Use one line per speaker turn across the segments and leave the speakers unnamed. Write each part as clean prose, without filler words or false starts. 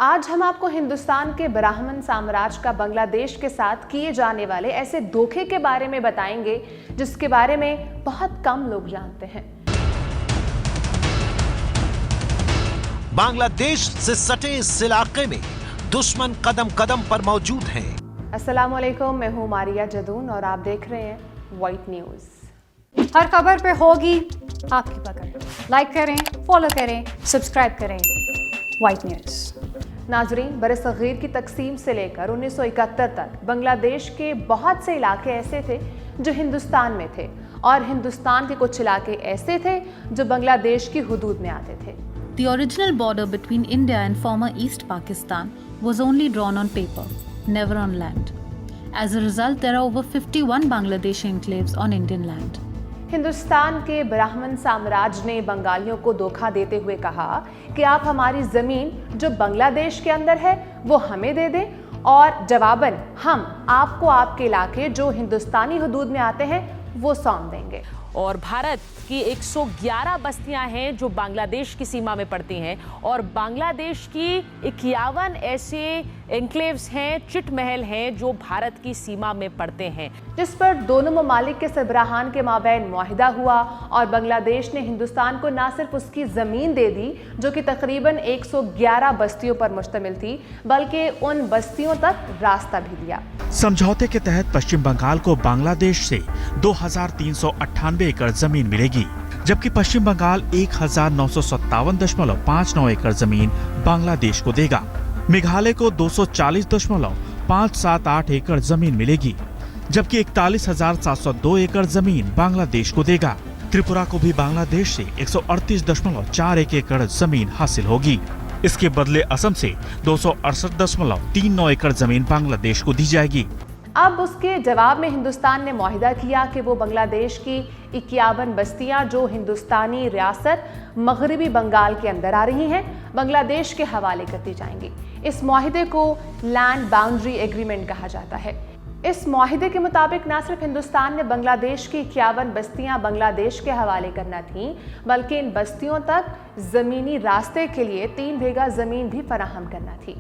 आज हम आपको हिंदुस्तान के ब्राह्मण साम्राज्य का बांग्लादेश के साथ किए जाने वाले ऐसे धोखे के बारे में बताएंगे जिसके बारे में बहुत कम लोग जानते हैं।
बांग्लादेश से सटे इस इलाके में दुश्मन कदम कदम पर मौजूद हैं।
अस्सलाम वालेकुम, मैं हूँ मारिया जदून और आप देख रहे हैं व्हाइट न्यूज़।
हर खबर पे होगी आपकी पकड़। लाइक करें, फॉलो करें, सब्सक्राइब करें व्हाइट न्यूज़।
नाजरीन, बरसगीर की तकसीम से लेकर 1971 तक बांग्लादेश के बहुत से इलाके ऐसे थे जो हिंदुस्तान में थे और हिंदुस्तान के कुछ इलाके ऐसे थे जो बांग्लादेश की हुदूद में आते थे।
The original border between India and former East Pakistan was only drawn on paper, never on land. As a result, there are over 51 Bangladeshi enclaves on Indian land.
Hindustan के ब्राह्मण साम्राज्य ने बंगालियों को धोखा देते हुए कहा कि आप हमारी जमीन जो बांग्लादेश के अंदर है वो हमें दे दें और जवाबन हम आपको आपके इलाके जो हिंदुस्तानी हुदूद में आते हैं वो सौंप देंगे।
और भारत की 111 बस्तियां हैं जो बांग्लादेश की सीमा में पड़ती हैं और बांग्लादेश की 51 ऐसे एन्क्लेव्स हैं, चिट महल हैं जो भारत की सीमा में पड़ते हैं,
जिस पर दोनों ममालिक के सरबराहान के माबैन मुआहिदा हुआ और बांग्लादेश ने हिंदुस्तान को न सिर्फ उसकी ज़मीन दे दी जो कि तकरीबन 111 बस्तियों पर मुश्तमिल थी, बल्कि उन बस्तियों तक रास्ता भी दिया।
समझौते के तहत पश्चिम बंगाल को बांग्लादेश से 2398 एकड़ जमीन मिलेगी, जबकि पश्चिम बंगाल 1957.59 एकड़ जमीन बांग्लादेश को देगा। मेघालय को 240.578 एकड़ जमीन मिलेगी, जबकि 41,702 एकड़ जमीन बांग्लादेश को देगा। त्रिपुरा को भी बांग्लादेश से 138.41 एकड़ जमीन हासिल होगी। इसके बदले असम से 268.39 एकड़ जमीन बांग्लादेश को दी जाएगी।
अब उसके जवाब में हिंदुस्तान ने मुआहिदा किया कि वो बांग्लादेश की 51 बस्तियां जो हिंदुस्तानी रियासत मगरबी बंगाल के अंदर आ रही हैं बांग्लादेश के हवाले कर दी जाएंगी। इस मुआहिदे को लैंड बाउंड्री एग्रीमेंट कहा जाता है। इस मुआहिदे के मुताबिक न सिर्फ हिंदुस्तान ने बांग्लादेश की 51 बस्तियां बांग्लादेश के हवाले करना थीं, बल्कि इन बस्तियों तक ज़मीनी रास्ते के लिए 3 बीघा ज़मीन भी फराहम करना थी।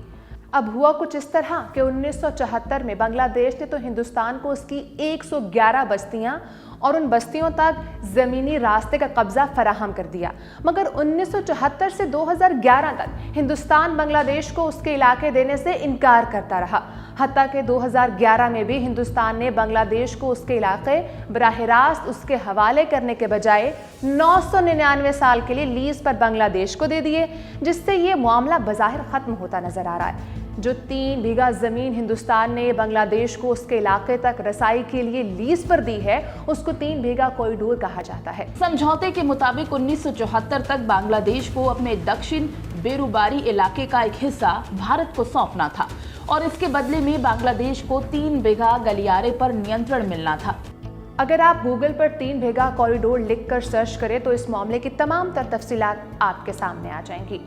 अब हुआ कुछ इस तरह कि 1974 में बांग्लादेश ने तो हिंदुस्तान को उसकी 111 बस्तियां और उन बस्तियों तक ज़मीनी रास्ते का कब्जा फराहम कर दिया, मगर 1974 से 2011 तक हिंदुस्तान बांग्लादेश को उसके इलाके देने से इनकार करता रहा। हत्ता कि 2011 में भी हिंदुस्तान ने बांग्लादेश को उसके इलाके बराह रास्त उसके हवाले करने के बजाय 999 साल के लिए लीज पर बांग्लादेश को दे दिए, जिससे ये मामला बज़ाहिर ख़त्म होता नजर आ रहा है। जो 3 बीघा ज़मीन हिंदुस्तान ने बांग्लादेश को उसके इलाके तक रसाई के लिए लीज पर दी है, उसको 3 बीघा कॉरिडोर कहा जाता है।
समझौते के मुताबिक 1974 तक बांग्लादेश को अपने दक्षिण बेरुबारी इलाके का एक हिस्सा भारत को सौंपना था और इसके बदले में बांग्लादेश को 3 बीघा गलियारे पर नियंत्रण मिलना था।
अगर आप गूगल पर 3 बीघा कॉरिडोर लिखकर सर्च करें तो इस मामले की तमाम तर तफसीलात आपके सामने आ जाएंगी।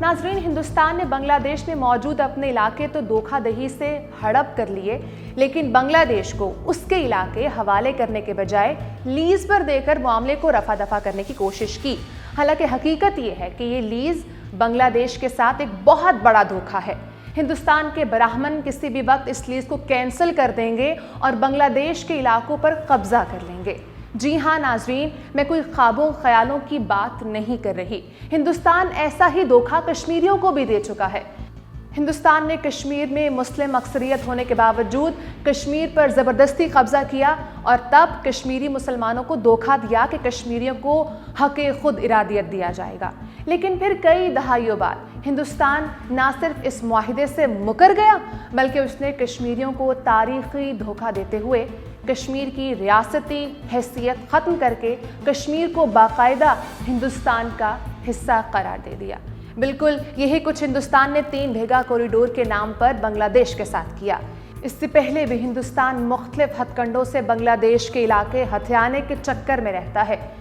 नाजरीन, हिंदुस्तान ने बांग्लादेश में मौजूद अपने इलाके तो धोखाधड़ी से हड़प कर लिए, लेकिन बांग्लादेश को उसके इलाके हवाले करने के बजाय लीज पर देकर मामले को रफा दफा करने की कोशिश की। हालांकि हकीकत ये है कि ये लीज बांग्लादेश के साथ एक बहुत बड़ा धोखा है। हिंदुस्तान के ब्राह्मण किसी भी वक्त इस लीज को कैंसिल कर देंगे और बांग्लादेश के इलाकों पर कब्जा कर लेंगे। जी हाँ नाजरीन, मैं कोई ख्वाबों ख्यालों की बात नहीं कर रही। हिंदुस्तान ऐसा ही धोखा कश्मीरियों को भी दे चुका है। हिंदुस्तान ने कश्मीर में मुस्लिम अक्सरियत होने के बावजूद कश्मीर पर ज़बरदस्ती कब्जा किया और तब कश्मीरी मुसलमानों को धोखा दिया कि कश्मीरियों को हक़ खुद इरादियत दिया जाएगा। लेकिन फिर कई दहाइयों बाद हिंदुस्तान न सिर्फ इस मुआहिदे से मुकर गया, बल्कि उसने कश्मीरियों को तारीख़ी धोखा देते हुए कश्मीर की रियासती हैसियत ख़त्म करके कश्मीर को बाकायदा हिंदुस्तान का हिस्सा करार दे दिया। बिल्कुल यही कुछ हिंदुस्तान ने 3 बीघा कॉरिडोर के नाम पर बांग्लादेश के साथ किया। इससे पहले भी हिंदुस्तान मुख्तलिफ हथकंडों से बांग्लादेश के इलाके हथियाने के चक्कर में रहता है।